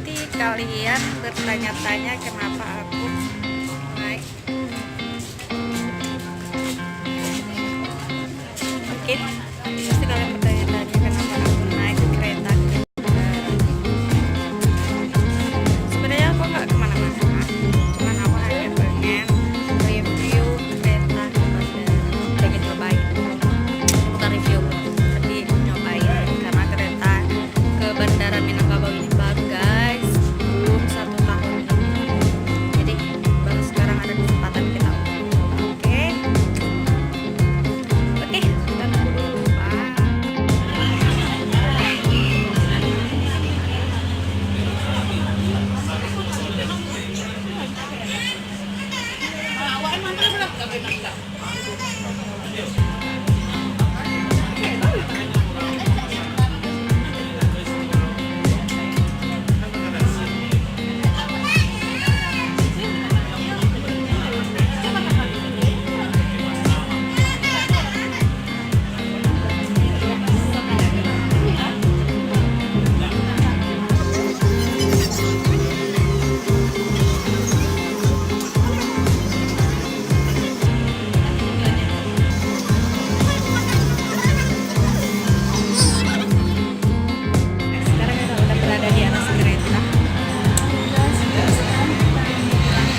Pasti kalian bertanya-tanya kenapa aku naik. Oke, pasti kalian bertanya-tanya kenapa aku naik kereta. Sebenarnya aku nggak kemana-mana, cuman aku hanya pengen review kereta ke bandara, pengen nyobain. Bukan review, tapi nyobain karena kereta ke bandara Minangkabau ini baru guys, belum 1 tahun ini. Jadi baru sekarang ada kesempatan kita untuk mencoba. Oke, kita tunggu dulu. Bye. Sekarang kita udah berada di atas kereta.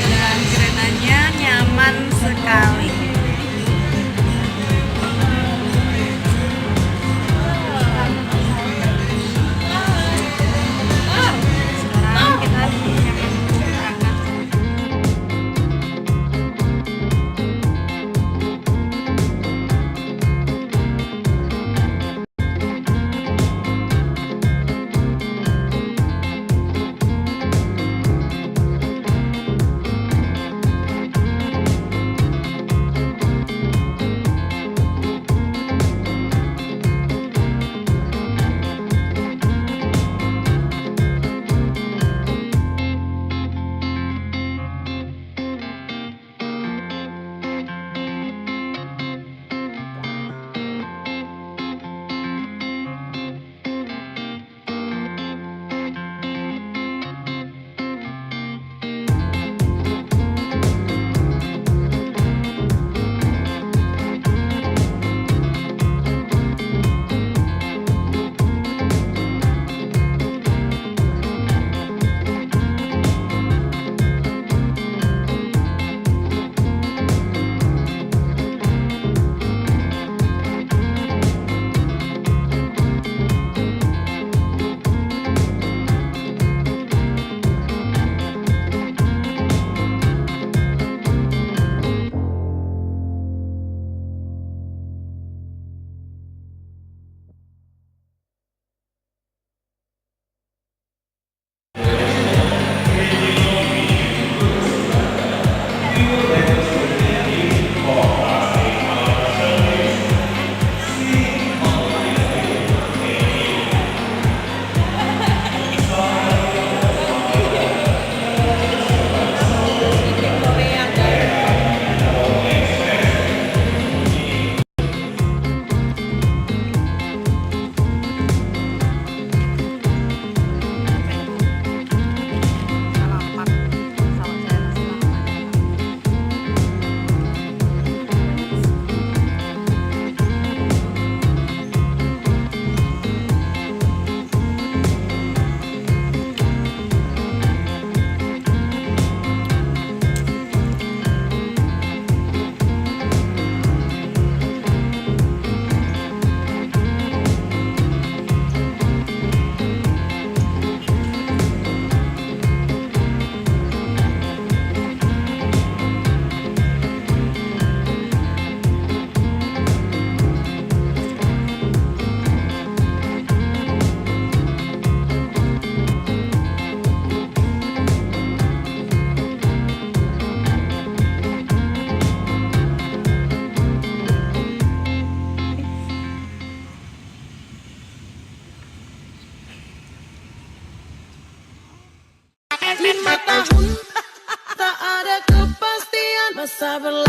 Dan keretanya nyaman sekali. Sekarang kita nyaman berangkat. Lima tahun tak ada kepastian, masa berlalu